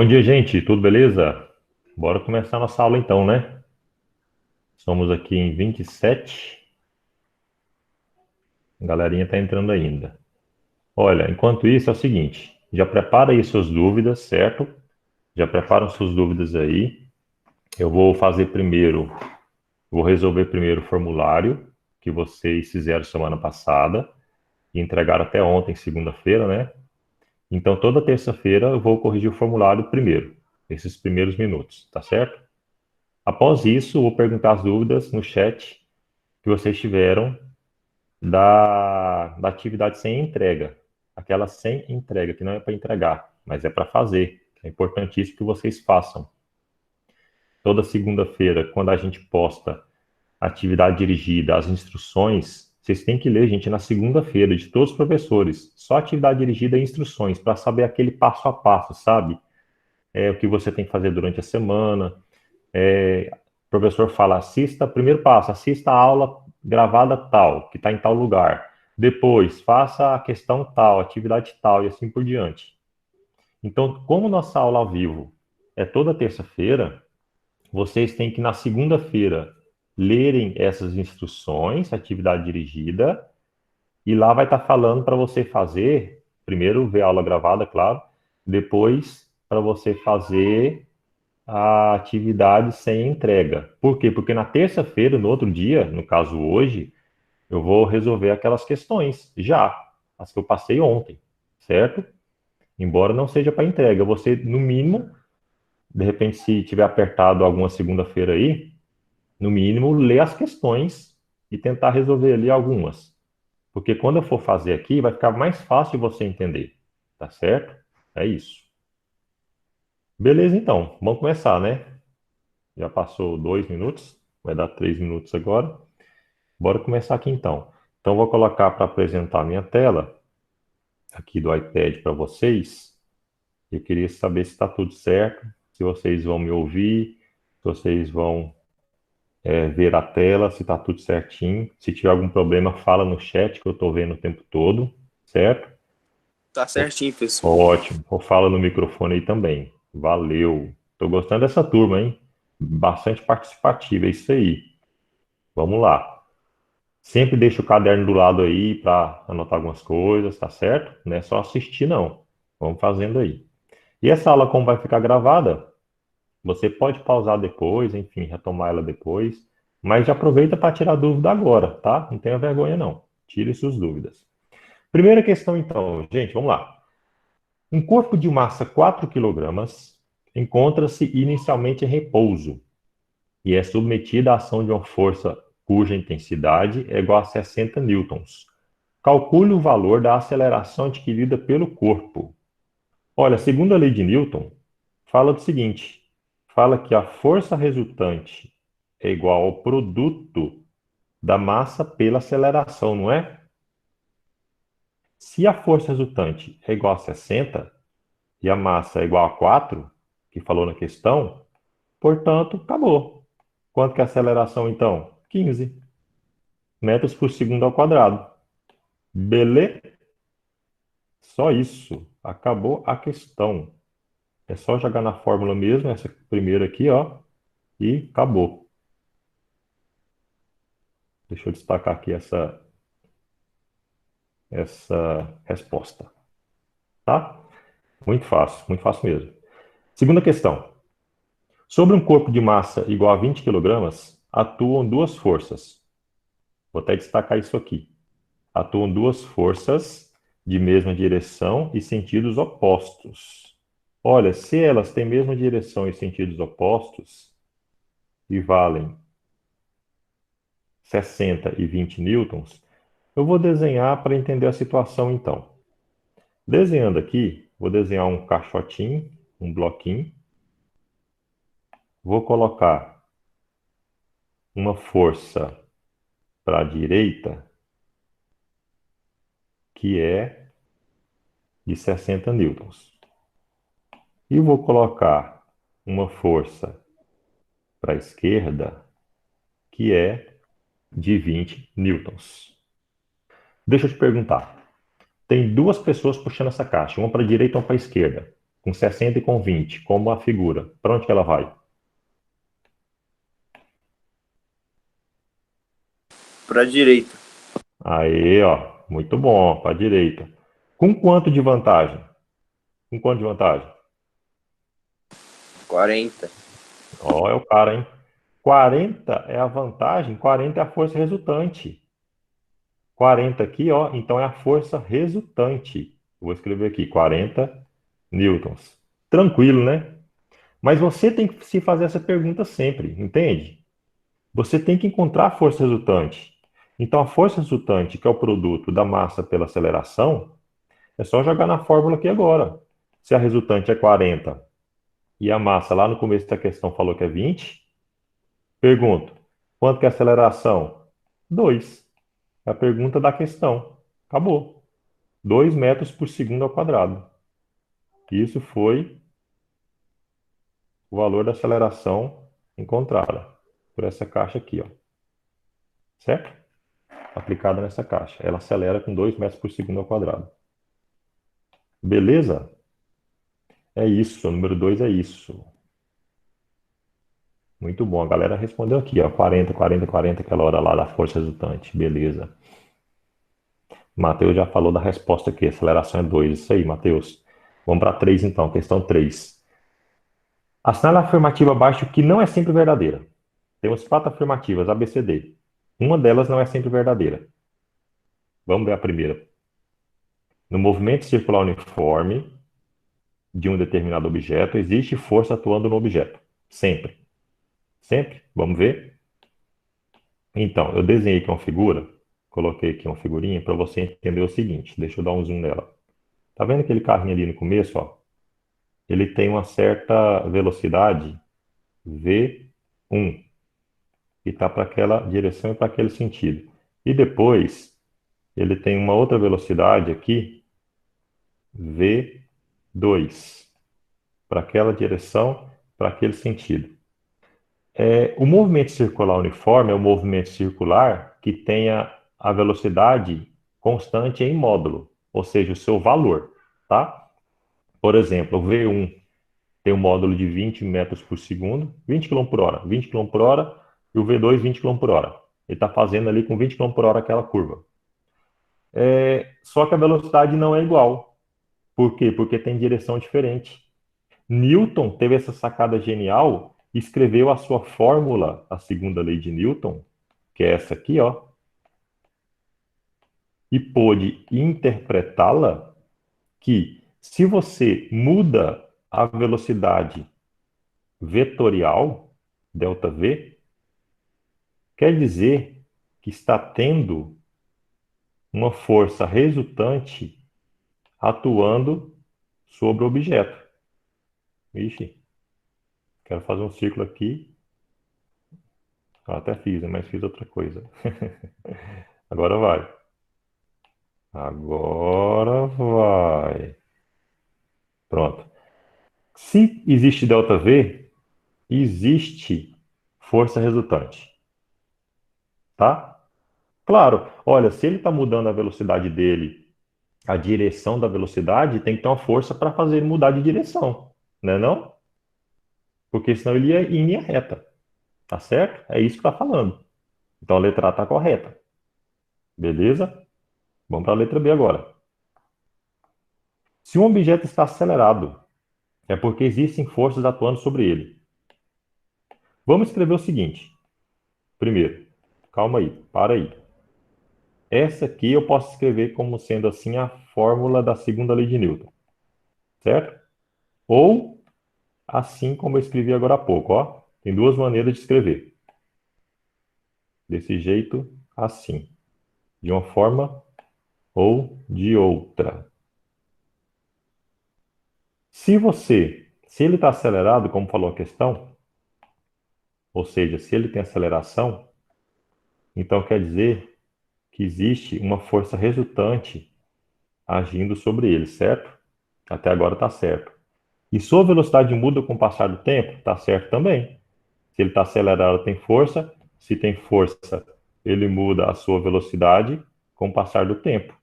Bom dia, gente. Tudo beleza? Bora começar nossa aula então, né? Somos aqui em 27. A galerinha tá entrando ainda. Olha, enquanto isso é o seguinte, já prepara aí suas dúvidas, certo? Já preparam suas dúvidas aí. Eu vou fazer primeiro, vou resolver primeiro o formulário que vocês fizeram semana passada e entregaram até ontem, segunda-feira, né? Então, toda terça-feira eu vou corrigir o formulário primeiro, esses primeiros minutos, tá certo? Após isso, eu vou perguntar as dúvidas no chat que vocês tiveram da atividade sem entrega. Aquela sem entrega, que não é para entregar, mas é para fazer. É importantíssimo que vocês façam. Toda segunda-feira, quando a gente posta a atividade dirigida, as instruções, vocês têm que ler, gente, na segunda-feira, de todos os professores. Só atividade dirigida e instruções, para saber aquele passo a passo, sabe? O que você tem que fazer durante a semana. O professor fala, assista, primeiro passo, assista a aula gravada tal, que está em tal lugar. Depois, faça a questão tal, atividade tal, e assim por diante. Então, como nossa aula ao vivo é toda terça-feira, vocês têm que, na segunda-feira, lerem essas instruções, atividade dirigida, e lá vai estar falando para você fazer, primeiro ver a aula gravada, claro, depois para você fazer a atividade sem entrega. Por quê? Porque na terça-feira, no outro dia, no caso hoje, eu vou resolver aquelas questões já, as que eu passei ontem, certo? Embora não seja para entrega, você, no mínimo, de repente, se tiver apertado alguma segunda-feira aí, no mínimo, ler as questões e tentar resolver ali algumas. Porque quando eu for fazer aqui, vai ficar mais fácil de você entender, tá certo? É isso. Beleza, então, vamos começar, né? Já passou 2 minutos, vai dar 3 minutos agora. Bora começar aqui então. Então, vou colocar para apresentar a minha tela aqui do iPad para vocês. Eu queria saber se está tudo certo, se vocês vão me ouvir, se vocês vão ver a tela, se está tudo certinho. Se tiver algum problema, fala no chat que eu estou vendo o tempo todo, certo? Tá certinho, professor. Ótimo. Ou fala no microfone aí também. Valeu. Estou gostando dessa turma, hein? Bastante participativa, é isso aí. Vamos lá. Sempre deixa o caderno do lado aí para anotar algumas coisas, tá certo? Não é só assistir, não. Vamos fazendo aí. E essa aula, como vai ficar gravada, você pode pausar depois, enfim, retomar ela depois, mas já aproveita para tirar dúvida agora, tá? Não tenha vergonha, não. Tire suas dúvidas. Primeira questão, então, gente, vamos lá. Um corpo de massa 4 quilogramas encontra-se inicialmente em repouso e é submetido à ação de uma força cuja intensidade é igual a 60 newtons. Calcule o valor da aceleração adquirida pelo corpo. Olha, segundo a lei de Newton, fala do seguinte: fala que a força resultante é igual ao produto da massa pela aceleração, não é? Se a força resultante é igual a 60 e a massa é igual a 4, que falou na questão, portanto, acabou. Quanto que é a aceleração, então? 15 metros por segundo ao quadrado. Beleza? Só isso. Acabou a questão. É só jogar na fórmula mesmo, essa primeira aqui, ó, e acabou. Deixa eu destacar aqui essa resposta, tá? Muito fácil mesmo. Segunda questão. Sobre um corpo de massa igual a 20 quilogramas, atuam duas forças. Vou até destacar isso aqui. Atuam duas forças de mesma direção e sentidos opostos. Olha, se elas têm mesma direção e sentidos opostos e valem 60 e 20 newtons, eu vou desenhar para entender a situação então. Desenhando aqui, vou desenhar um caixotinho, um bloquinho. Vou colocar uma força para a direita, que é de 60 newtons. E vou colocar uma força para a esquerda, que é de 20 newtons. Deixa eu te perguntar. Tem duas pessoas puxando essa caixa, uma para a direita e uma para a esquerda. com 60 e com 20, como a figura. Para onde que ela vai? Para a direita. Aí, ó, muito bom, para a direita. Com quanto de vantagem? Com quanto de vantagem? 40. Ó, é o cara, hein? 40 é a vantagem, 40 é a força resultante. 40 aqui, ó, então é a força resultante. Eu vou escrever aqui, 40 newtons. Tranquilo, né? Mas você tem que se fazer essa pergunta sempre, entende? Você tem que encontrar a força resultante. Então, a força resultante, que é o produto da massa pela aceleração, é só jogar na fórmula aqui agora. Se a resultante é 40 e a massa lá no começo da questão falou que é 20, pergunto, quanto que é a aceleração? 2. É a pergunta da questão. Acabou. 2 metros por segundo ao quadrado. Isso foi o valor da aceleração encontrada por essa caixa aqui, ó. Certo? Aplicada nessa caixa. Ela acelera com 2 metros por segundo ao quadrado. Beleza? É isso. O número 2 é isso. Muito bom. A galera respondeu aqui, ó. 40, 40, 40, aquela hora lá da força resultante. Beleza. Matheus já falou da resposta aqui. Aceleração é 2. Isso aí, Matheus. Vamos para 3 então. Questão 3. Assinale a afirmativa abaixo que não é sempre verdadeira. Temos 4 afirmativas, A, B, C, D. Uma delas não é sempre verdadeira. Vamos ver a primeira. No movimento circular uniforme de um determinado objeto, existe força atuando no objeto. Sempre. Sempre. Vamos ver? Então, eu desenhei aqui uma figura, coloquei aqui uma figurinha para você entender o seguinte. Deixa eu dar um zoom nela. Tá vendo aquele carrinho ali no começo, ó? Ele tem uma certa velocidade V1 e está para aquela direção e para aquele sentido. E depois ele tem uma outra velocidade aqui, V2, para aquela direção, para aquele sentido. O movimento circular uniforme é um movimento circular que tenha a velocidade constante em módulo, ou seja, o seu valor, tá? Por exemplo, o V1 tem um módulo de 20 metros por segundo, 20 km por hora, 20 km por hora, e o V2 20 km por hora. Ele está fazendo ali com 20 km por hora aquela curva. Só que a velocidade não é igual. Por quê? Porque tem direção diferente. Newton teve essa sacada genial e escreveu a sua fórmula, a segunda lei de Newton, que é essa aqui, ó, e pôde interpretá-la que se você muda a velocidade vetorial, delta V, quer dizer que está tendo uma força resultante atuando sobre o objeto. Ixi, quero fazer um círculo aqui. Até fiz, né? Mas fiz outra coisa. Agora vai. Agora vai. Pronto. Se existe ΔV, existe força resultante, tá? Claro, olha, se ele está mudando a velocidade dele, a direção da velocidade, tem que ter uma força para fazer ele mudar de direção, né não? Porque senão ele ia em linha reta, tá certo? É isso que está falando. Então a letra A está correta. Beleza? Vamos para a letra B agora. Se um objeto está acelerado, é porque existem forças atuando sobre ele. Vamos escrever o seguinte. Primeiro, calma aí, para aí. Essa aqui eu posso escrever como sendo assim a fórmula da segunda lei de Newton, certo? Ou assim como eu escrevi agora há pouco, ó. Tem duas maneiras de escrever. Desse jeito, assim. De uma forma ou de outra. Se ele está acelerado, como falou a questão, ou seja, se ele tem aceleração, então quer dizer que existe uma força resultante agindo sobre ele, certo? Até agora está certo. E sua velocidade muda com o passar do tempo? Está certo também. Se ele está acelerado, tem força. Se tem força, ele muda a sua velocidade com o passar do tempo.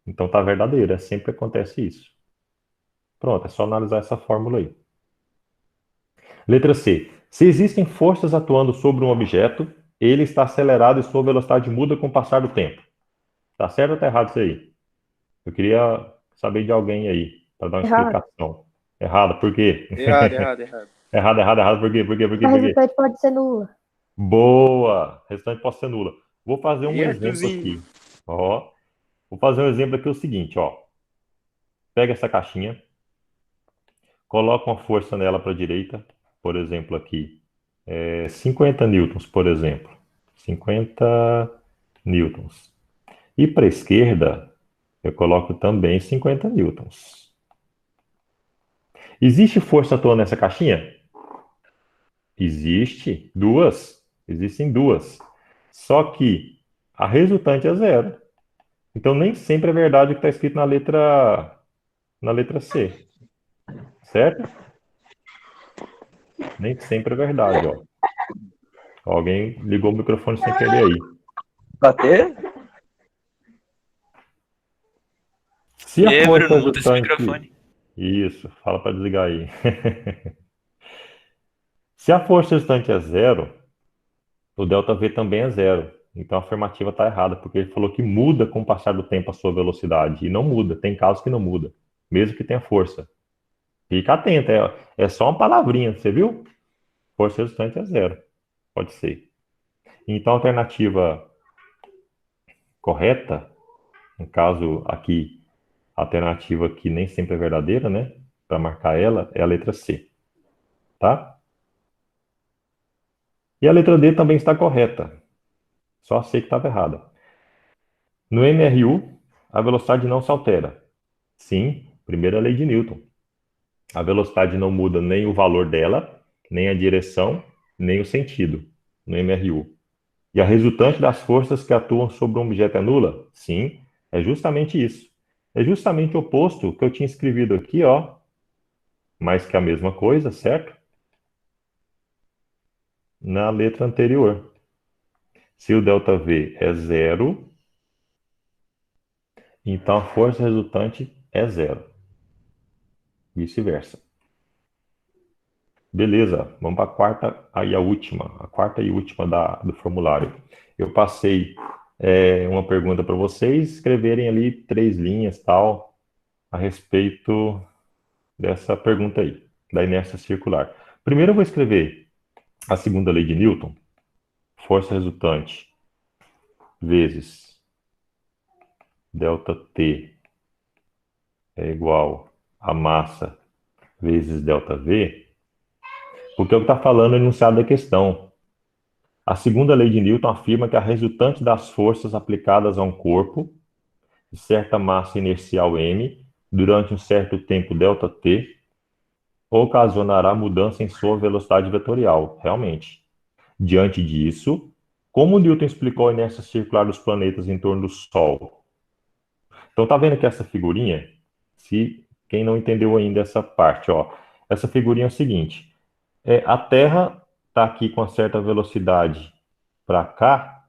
Então está verdadeiro, sempre acontece isso. Pronto, é só analisar essa fórmula aí. Letra C. Se existem forças atuando sobre um objeto, ele está acelerado e sua velocidade muda com o passar do tempo. Tá certo ou tá errado isso aí? Eu queria saber de alguém aí, para dar uma Errado. explicação. Errado, por quê? Errado, errado, errado. Errado, por quê? Por quê? Por quê? A Por quê? resultante pode ser nula. Boa! Restante pode ser nula. Vou fazer um E exemplo Arthurzinho? aqui. Ó, vou fazer um exemplo aqui o seguinte, ó. Pega essa caixinha, coloca uma força nela para a direita, por exemplo aqui, 50 newtons, por exemplo. 50 newtons. E para a esquerda, eu coloco também 50 newtons. Existe força atuando nessa caixinha? Existe duas. Existem duas. Só que a resultante é zero. Então nem sempre é verdade o que está escrito na letra C. Certo? Nem sempre é verdade, ó. Alguém ligou o microfone sem querer aí. Bater? Se a força Bruno, muta esse resultante. microfone. Isso, fala para desligar aí. Se a força resultante é zero, o ΔV também é zero. Então a afirmativa está errada, porque ele falou que muda com o passar do tempo a sua velocidade. E não muda, tem casos que não muda, mesmo que tenha força. Fica atento, é só uma palavrinha, você viu? Força resultante é zero. Pode ser. Então a alternativa correta, no caso aqui, a alternativa que nem sempre é verdadeira, né? Para marcar ela, é a letra C. Tá? E a letra D também está correta. Só a C que estava errada. No MRU, a velocidade não se altera. Sim, primeira lei de Newton. A velocidade não muda nem o valor dela, nem a direção, nem o sentido no MRU. E a resultante das forças que atuam sobre um objeto é nula? Sim, é justamente isso. É justamente o oposto que eu tinha escrevido aqui, ó. Mais que a mesma coisa, certo? Na letra anterior. Se o ΔV é zero, então a força resultante é zero. Vice-versa. Beleza, vamos para a quarta e a última. A quarta e última do formulário. Eu passei uma pergunta para vocês escreverem ali 3 linhas, tal, a respeito dessa pergunta aí, da inércia circular. Primeiro eu vou escrever a segunda lei de Newton, força resultante vezes ΔT é igual a massa vezes ΔV, porque é o que está falando o enunciado da questão. A segunda lei de Newton afirma que a resultante das forças aplicadas a um corpo de certa massa inercial m durante um certo tempo ΔT ocasionará mudança em sua velocidade vetorial, realmente. Diante disso, como Newton explicou a inércia circular dos planetas em torno do Sol? Então, tá vendo que essa figurinha, se quem não entendeu ainda essa parte, ó, essa figurinha é o seguinte, a Terra está aqui com uma certa velocidade para cá,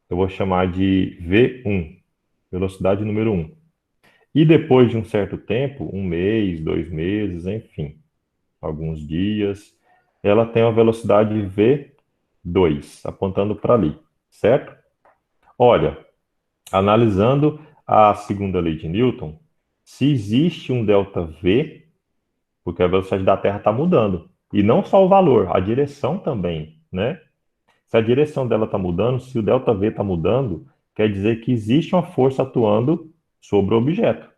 eu vou chamar de V1, velocidade número 1. E depois de um certo tempo, 1 mês, 2 meses, enfim, alguns dias, ela tem uma velocidade V2, apontando para ali, certo? Olha, analisando a segunda lei de Newton, se existe um ΔV, porque a velocidade da Terra está mudando, e não só o valor, a direção também, né? Se a direção dela está mudando, se o ΔV está mudando, quer dizer que existe uma força atuando sobre o objeto.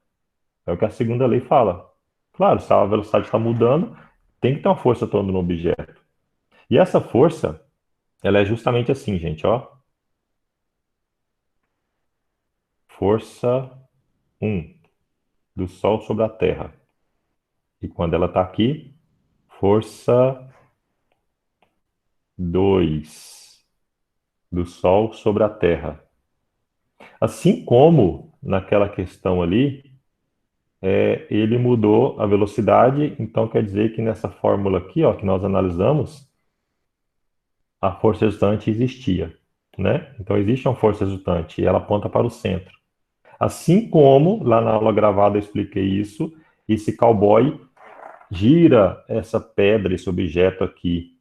É o que a segunda lei fala. Claro, se a velocidade está mudando, tem que ter uma força atuando no objeto. E essa força, ela é justamente assim, gente, ó. Força 1 do Sol sobre a Terra. E quando ela está aqui, força 2 do Sol sobre a Terra. Assim como naquela questão ali, ele mudou a velocidade, então quer dizer que nessa fórmula aqui, ó, que nós analisamos, a força resultante existia, né? Então existe uma força resultante e ela aponta para o centro. Assim como lá na aula gravada eu expliquei isso, esse cowboy gira essa pedra, esse objeto aqui,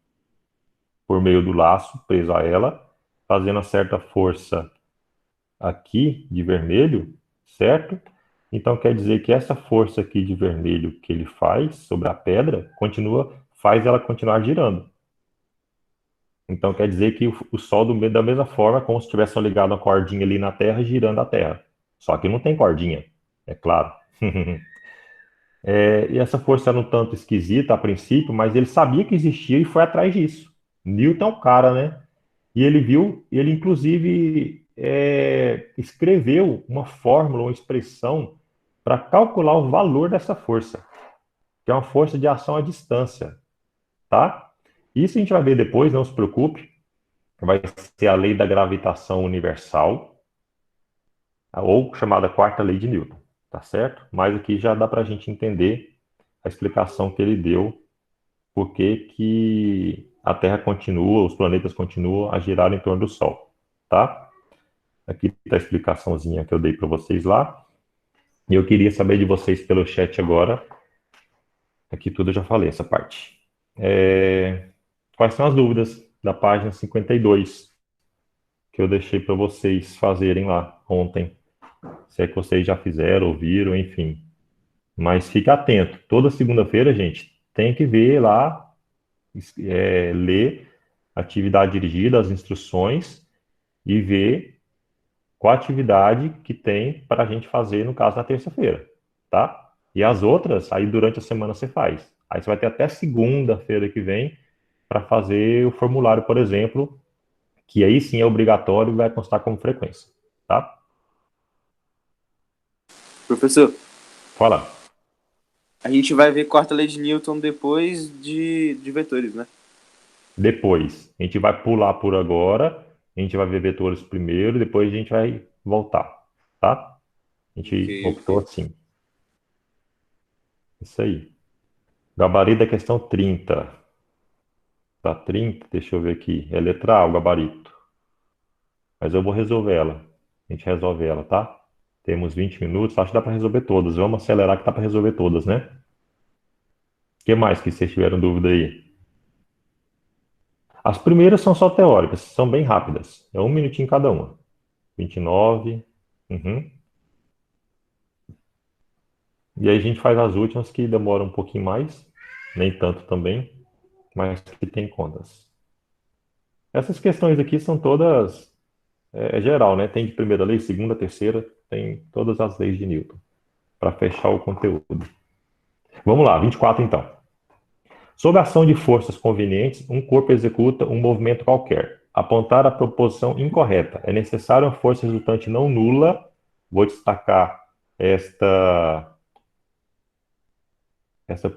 por meio do laço preso a ela, fazendo uma certa força aqui de vermelho, certo? Então quer dizer que essa força aqui de vermelho que ele faz sobre a pedra faz ela continuar girando. Então quer dizer que o Sol da mesma forma, como se tivesse ligado uma cordinha ali na Terra, girando a Terra. Só que não tem cordinha, é claro. E essa força era um tanto esquisita a princípio, mas ele sabia que existia e foi atrás disso. Newton é um cara, né? E ele viu, ele inclusive escreveu uma fórmula, uma expressão para calcular o valor dessa força, que é uma força de ação à distância, tá? Isso a gente vai ver depois, não se preocupe. Vai ser a lei da gravitação universal, ou chamada quarta lei de Newton, tá certo? Mas aqui já dá para a gente entender a explicação que ele deu, por que a Terra continua, os planetas continuam a girar em torno do Sol, tá? Aqui está a explicaçãozinha que eu dei para vocês lá. E eu queria saber de vocês pelo chat agora. Aqui tudo eu já falei, essa parte. Quais são as dúvidas da página 52 que eu deixei para vocês fazerem lá ontem? Se é que vocês já fizeram, ouviram, enfim. Mas fique atento. Toda segunda-feira, gente, tem que ver lá, ler atividade dirigida, as instruções e ver qual atividade que tem para a gente fazer, no caso, na terça-feira, tá? E as outras, aí durante a semana você faz. Aí você vai ter até segunda-feira que vem para fazer o formulário, por exemplo, que aí sim é obrigatório e vai constar como frequência, tá? Professor, Fala. a gente vai ver quarta lei de Newton depois de vetores, né? Depois, a gente vai pular por agora, a gente vai ver vetores primeiro, depois a gente vai voltar, tá? A Ok, gente optou ok. assim. Isso aí. Gabarito da questão 30. Tá 30, deixa eu ver aqui. É letra A, o gabarito. Mas eu vou resolver ela. A gente resolve ela, tá? Temos 20 minutos, acho que dá para resolver todas. Vamos acelerar que dá para resolver todas, né? O que mais que vocês tiveram dúvida aí? As primeiras são só teóricas, são bem rápidas. É um minutinho cada uma. 29. Uhum. E aí a gente faz as últimas que demoram um pouquinho mais, nem tanto também, mas que tem contas. Essas questões aqui são todas geral, né? Tem de primeira lei, segunda, terceira, tem todas as leis de Newton para fechar o conteúdo. Vamos lá, 24 então. Sob a ação de forças convenientes, um corpo executa um movimento qualquer. Apontar a proposição incorreta. É necessário uma força resultante não nula. Vou destacar essa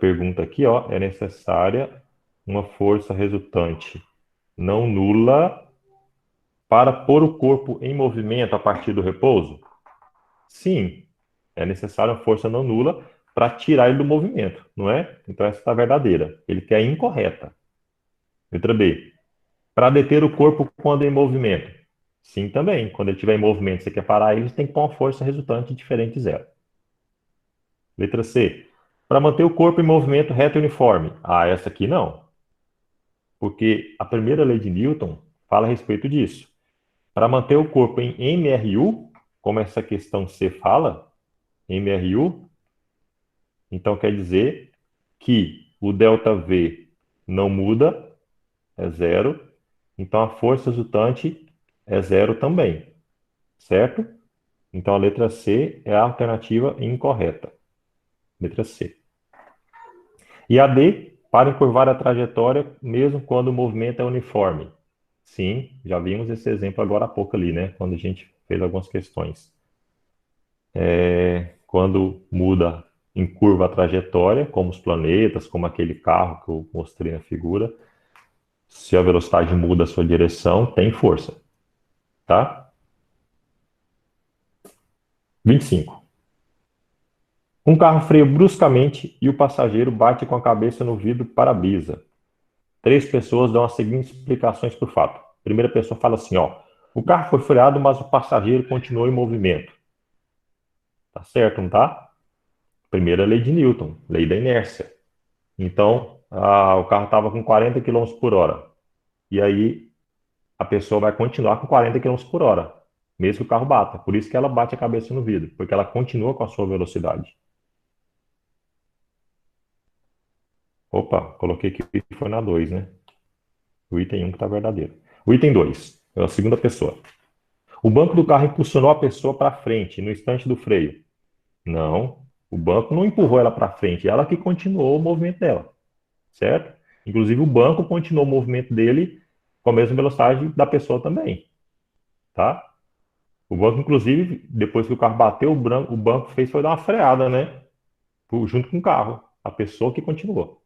pergunta aqui, ó. É necessária uma força resultante não nula para pôr o corpo em movimento a partir do repouso? Sim, é necessária uma força não nula para tirar ele do movimento, não é? Então essa está verdadeira. Ele quer incorreta. Letra B. Para deter o corpo quando em movimento? Sim, também. Quando ele estiver em movimento, você quer parar ele, você tem que pôr uma força resultante diferente de zero. Letra C. Para manter o corpo em movimento reto e uniforme? Ah, essa aqui não. Porque a primeira lei de Newton fala a respeito disso. Para manter o corpo em MRU, como essa questão C fala, MRU, então quer dizer que o ΔV não muda, é zero, então a força resultante é zero também, certo? Então a letra C é a alternativa incorreta. Letra C. E a D, para encurvar a trajetória mesmo quando o movimento é uniforme. Sim, já vimos esse exemplo agora há pouco ali, né? Quando a gente fez algumas questões. Quando muda em curva a trajetória, como os planetas, como aquele carro que eu mostrei na figura, se a velocidade muda a sua direção, tem força, tá? 25. Um carro freia bruscamente e o passageiro bate com a cabeça no vidro para-brisa. Três pessoas dão as seguintes explicações para o fato. A primeira pessoa fala assim, ó, o carro foi freado, mas o passageiro continuou em movimento. Tá certo, não tá? Primeira lei de Newton, lei da inércia. Então, o carro estava com 40 km por hora. E aí, a pessoa vai continuar com 40 km por hora, mesmo que o carro bata. Por isso que ela bate a cabeça no vidro, porque ela continua com a sua velocidade. Opa, coloquei que foi na 2, né? O item 1 que está verdadeiro. O item 2, é a segunda pessoa. O banco do carro impulsionou a pessoa para frente no instante do freio. Não, o banco não empurrou ela para frente, ela que continuou o movimento dela, certo? Inclusive o banco continuou o movimento dele com a mesma velocidade da pessoa também, tá? O banco, inclusive, depois que o carro bateu, o banco fez foi dar uma freada, né? Junto com o carro, a pessoa que continuou.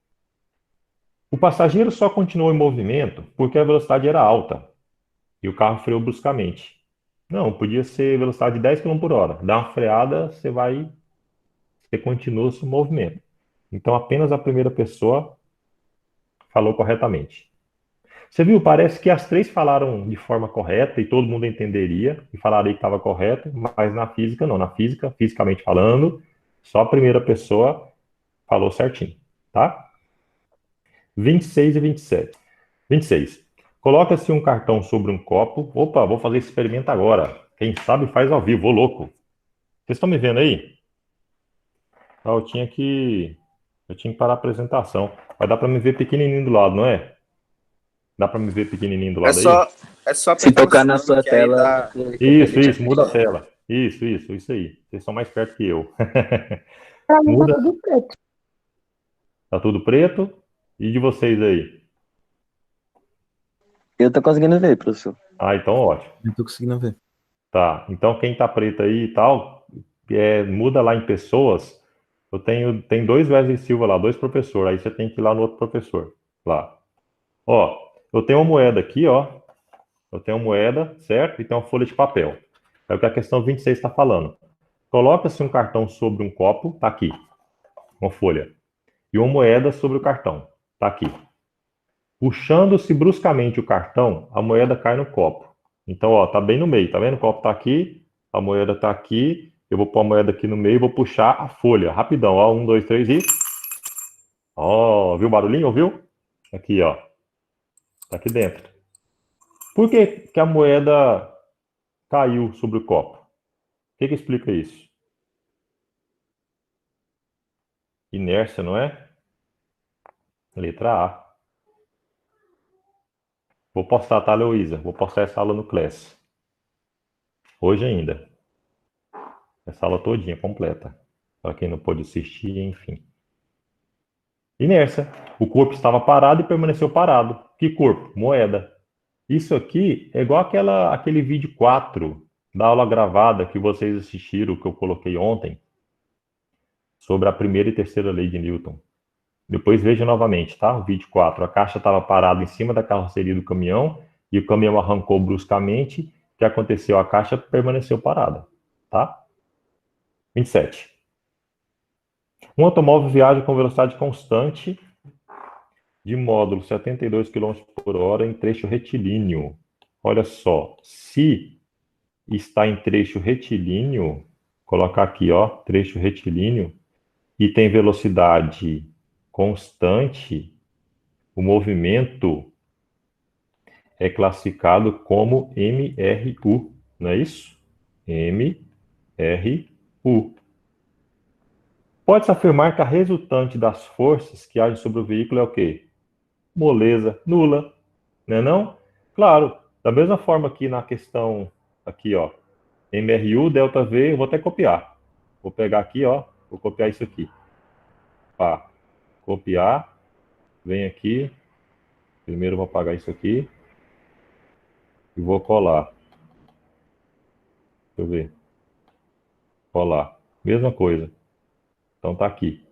O passageiro só continuou em movimento porque a velocidade era alta e o carro freou bruscamente. Não, podia ser velocidade de 10 km por hora. Dá uma freada, você continua o movimento. Então apenas a primeira pessoa falou corretamente. Você viu? Parece que as três falaram de forma correta e todo mundo entenderia e falaria que estava correto, mas na física não. Na física, fisicamente falando, só a primeira pessoa falou certinho, tá? 26 e 27. 26. Coloca-se um cartão sobre um copo. Opa, vou fazer esse experimento agora. Quem sabe faz ao vivo, ô louco. Vocês estão me vendo aí? Ah, eu tinha que parar a apresentação. Vai dar para me ver pequenininho do lado, não é? Dá para me ver pequenininho do É lado aí? só, é só Se apertar o tocar na chame, sua que aí tela, dá. você consegue Isso, ver. muda a tela. Isso aí. Vocês são mais perto que eu. Pra mim tá Muda, tudo preto. tá tudo preto. E de vocês aí? Eu tô conseguindo ver, professor. Ah, então ótimo. Não tô conseguindo ver. Tá. Então quem tá preto aí e tal, muda lá em pessoas. Tem dois Wesley Silva lá, dois professores. Aí você tem que ir lá no outro professor. Lá. Ó, eu tenho uma moeda aqui, ó. Eu tenho uma moeda, certo? E tem uma folha de papel. É o que a questão 26 está falando. Coloca-se um cartão sobre um copo, tá aqui, uma folha. E uma moeda sobre o cartão, tá aqui. Puxando-se bruscamente o cartão, a moeda cai no copo. Então, ó, tá bem no meio, tá vendo? O copo tá aqui, a moeda tá aqui. Eu vou pôr a moeda aqui no meio e vou puxar a folha, rapidão, ó. 1, 2, 3 e... Ó, viu o barulhinho, ouviu? Aqui, ó. Tá aqui dentro. Por que que a moeda caiu sobre o copo? O que explica isso? Inércia, não é? Letra A. Vou postar, tá, Heloísa? Vou postar essa aula no Class. Hoje ainda. Essa aula todinha, completa. Para quem não pôde assistir, enfim. Inércia. O corpo estava parado e permaneceu parado. Que corpo? Moeda. Isso aqui é igual aquele vídeo 4 da aula gravada que vocês assistiram, que eu coloquei ontem, sobre a primeira e terceira lei de Newton. Depois veja novamente, tá? O vídeo 4. A caixa estava parada em cima da carroceria do caminhão e o caminhão arrancou bruscamente. O que aconteceu? A caixa permaneceu parada, tá? 27. Um automóvel viaja com velocidade constante de módulo 72 km por hora em trecho retilíneo. Olha só, se está em trecho retilíneo, colocar aqui, ó, trecho retilíneo, e tem velocidade constante, o movimento é classificado como MRU, não é isso? MRU. Pode-se afirmar que a resultante das forças que agem sobre o veículo é o quê? Moleza nula, né não? Claro, da mesma forma que na questão aqui, ó, MRU, delta V, eu vou até copiar. Vou pegar aqui, ó, vou copiar isso aqui. Pá, copiar, vem aqui, primeiro eu vou apagar isso aqui e vou colar. Deixa eu ver. Colar. Mesma coisa. Então tá aqui.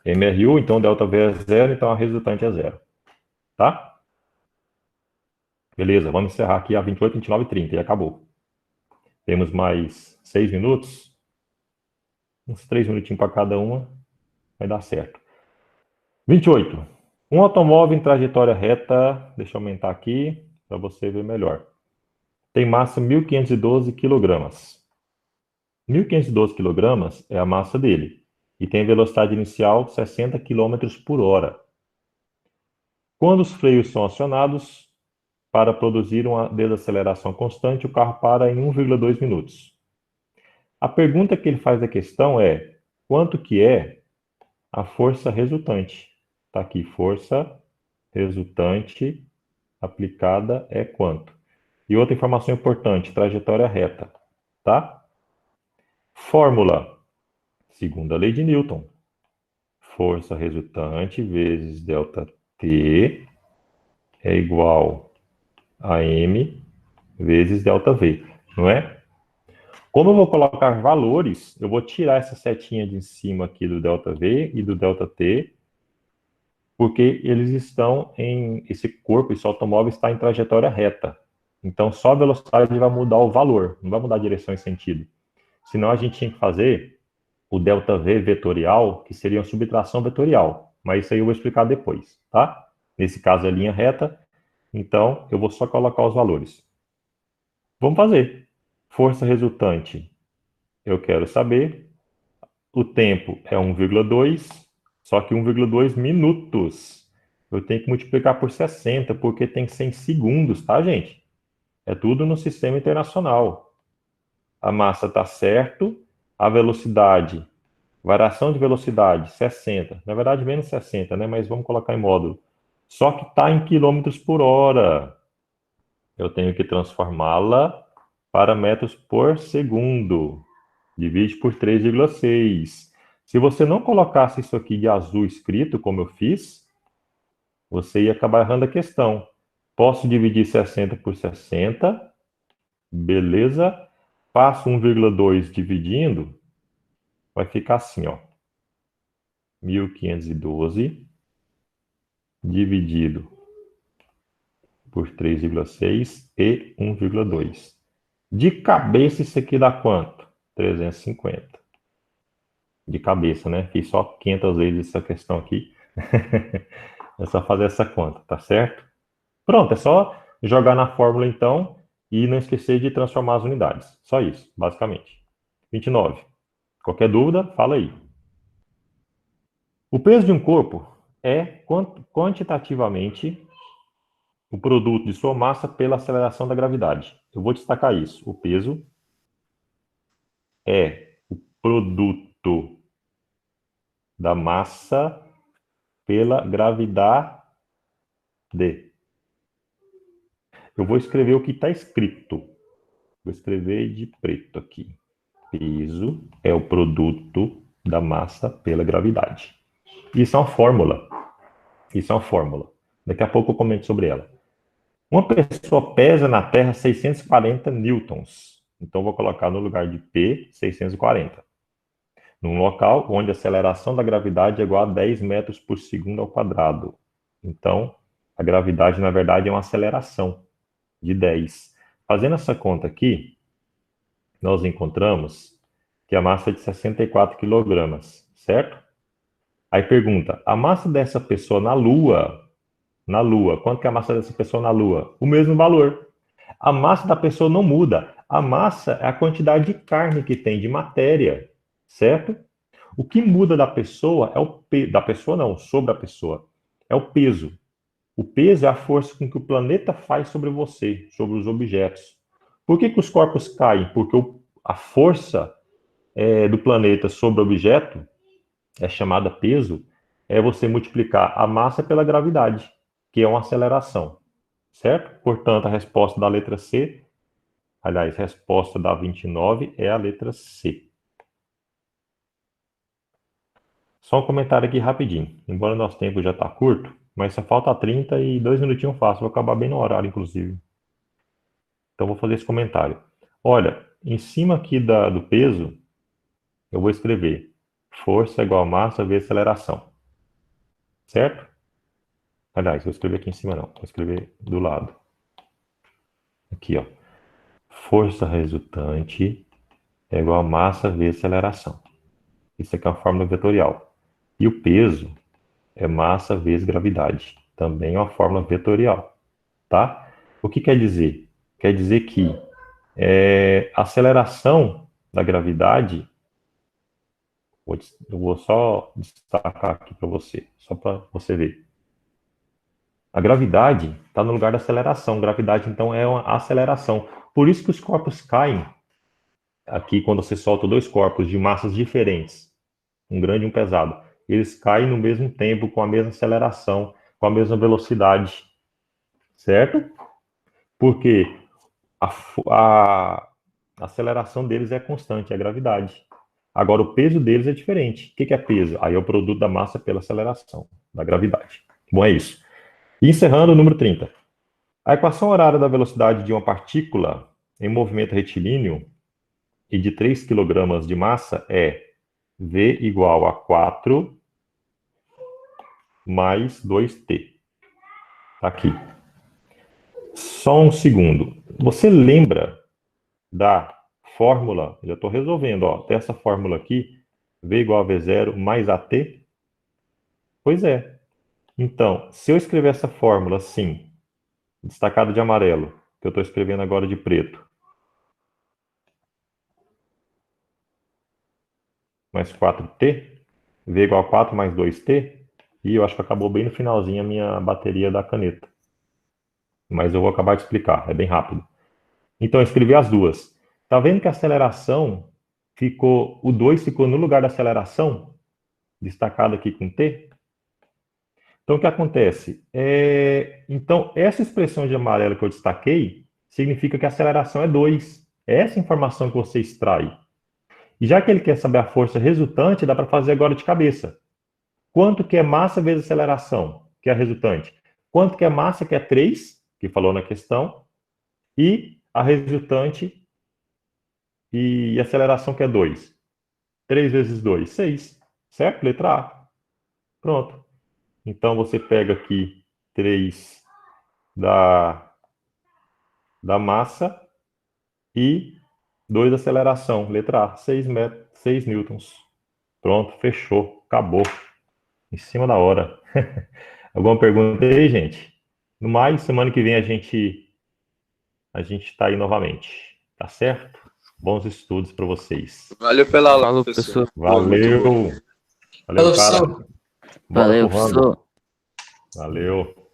MRU, então delta V é zero, então a resultante é zero. Tá? Beleza, vamos encerrar aqui a 28, 29 e 30 e acabou. Temos mais 6 minutos. Uns 3 minutinhos para cada uma. Vai dar certo. 28. Um automóvel em trajetória reta, deixa eu aumentar aqui para você ver melhor. Tem massa 1.512 kg. 1.512 kg é a massa dele. e tem velocidade inicial de 60 km por hora. Quando os freios são acionados para produzir uma desaceleração constante, o carro para em 1,2 minutos. A pergunta que ele faz da questão é: quanto que é a força resultante? Está aqui, força resultante aplicada é quanto? E outra informação importante, trajetória reta, tá? Fórmula, segunda lei de Newton. Força resultante vezes ΔT é igual a M vezes ΔV, não é? Como eu vou colocar valores, eu vou tirar essa setinha de cima aqui do ΔV e do ΔT, porque eles estão esse corpo, esse automóvel está em trajetória reta. Então, só a velocidade vai mudar o valor, não vai mudar a direção e sentido. Senão, a gente tinha que fazer o ΔV vetorial, que seria uma subtração vetorial. Mas isso aí eu vou explicar depois, tá? Nesse caso, é linha reta. Então, eu vou só colocar os valores. Vamos fazer. Força resultante, eu quero saber. O tempo é 1,2, só que 1,2 minutos. Eu tenho que multiplicar por 60, porque tem 100 segundos, tá, gente? É tudo no sistema internacional. A massa está certo, a velocidade, variação de velocidade, 60. Na verdade, menos 60, né? Mas vamos colocar em módulo. Só que está em quilômetros por hora. Eu tenho que transformá-la para metros por segundo. Divide por 3,6. Se você não colocasse isso aqui de azul escrito, como eu fiz, você ia acabar errando a questão. Posso dividir 60 por 60. Beleza. Faço 1,2 dividindo. Vai ficar assim, ó. 1.512 dividido por 3,6 e 1,2. De cabeça, isso aqui dá quanto? 350. De cabeça, né? Fiz só 500 vezes essa questão aqui. É só fazer essa conta, tá certo? Pronto, é só jogar na fórmula então e não esquecer de transformar as unidades. Só isso, basicamente. 29. Qualquer dúvida, fala aí. O peso de um corpo é quantitativamente o produto de sua massa pela aceleração da gravidade. Eu vou destacar isso. O peso é o produto da massa pela gravidade. Eu vou escrever o que está escrito. Vou escrever de preto aqui. Peso é o produto da massa pela gravidade. Isso é uma fórmula. Isso é uma fórmula. Daqui a pouco eu comento sobre ela. Uma pessoa pesa na Terra 640 newtons. Então, vou colocar no lugar de P, 640. Num local onde a aceleração da gravidade é igual a 10 metros por segundo ao quadrado. Então, a gravidade, na verdade, é uma aceleração de 10. Fazendo essa conta aqui, nós encontramos que a massa é de 64 quilogramas, certo? Aí pergunta, a massa dessa pessoa na Lua, quanto que é a massa dessa pessoa na Lua? O mesmo valor. A massa da pessoa não muda. A massa é a quantidade de carne que tem, de matéria, certo? O que muda da pessoa é o peso, da pessoa não, sobre a pessoa, é o peso. O peso é a força com que o planeta faz sobre você, sobre os objetos. Por que os corpos caem? Porque a força do planeta sobre o objeto é chamada peso, é você multiplicar a massa pela gravidade, que é uma aceleração, certo? Portanto, a resposta da letra C, aliás, a resposta da 29 é a letra C. Só um comentário aqui rapidinho. Embora o nosso tempo já está curto, mas só falta 30 e 2 minutinhos fácil. Vou acabar bem no horário, inclusive. Então, vou fazer esse comentário. Olha, em cima aqui do peso, eu vou escrever força igual a massa vezes aceleração. Certo? Aliás, vou escrever aqui em cima não. Vou escrever do lado. Aqui, ó. Força resultante é igual a massa vezes aceleração. Isso aqui é uma fórmula vetorial. E o peso é massa vezes gravidade. Também é uma fórmula vetorial. Tá? O que quer dizer? Quer dizer que a aceleração da gravidade, Eu vou só destacar aqui para você, só para você ver. A gravidade está no lugar da aceleração. Gravidade, então, é uma aceleração. Por isso que os corpos caem aqui quando você solta dois corpos de massas diferentes, um grande e um pesado. Eles caem no mesmo tempo, com a mesma aceleração, com a mesma velocidade, certo? Porque a aceleração deles é constante, é a gravidade. Agora, o peso deles é diferente. O que é peso? Aí é o produto da massa pela aceleração, da gravidade. Bom, é isso. E encerrando o número 30. A equação horária da velocidade de uma partícula em movimento retilíneo e de 3 kg de massa é V igual a 4 mais 2T. Tá aqui. Só um segundo. Você lembra da fórmula? Já estou resolvendo. Ó, tem essa fórmula aqui, V igual a V0 mais AT? Pois é. Então, se eu escrever essa fórmula assim, destacado de amarelo, que eu estou escrevendo agora de preto, mais 4T, V igual a 4 mais 2T, e eu acho que acabou bem no finalzinho a minha bateria da caneta. Mas eu vou acabar de explicar, é bem rápido. Então, eu escrevi as duas. Tá vendo que a aceleração ficou, o 2 ficou no lugar da aceleração, destacado aqui com T? Então, o que acontece? Então, essa expressão de amarelo que eu destaquei significa que a aceleração é 2. É essa informação que você extrai. E já que ele quer saber a força resultante, dá para fazer agora de cabeça. Quanto que é massa vezes aceleração, que é a resultante? Quanto que é massa, que é 3, que falou na questão, e a resultante e aceleração, que é 2. 3 vezes 2, 6. Certo? Letra A. Pronto. Então, você pega aqui 3 da massa e 2 da aceleração. Letra A. 6 newtons. Pronto, fechou. Acabou. Em cima da hora. Alguma pergunta aí, gente? No mais, semana que vem a gente está aí novamente. Tá certo? Bons estudos para vocês. Valeu pela aula, Falou, professor. professor. Valeu. Valeu, cara. Bora Valeu, pro ramo. professor. Valeu.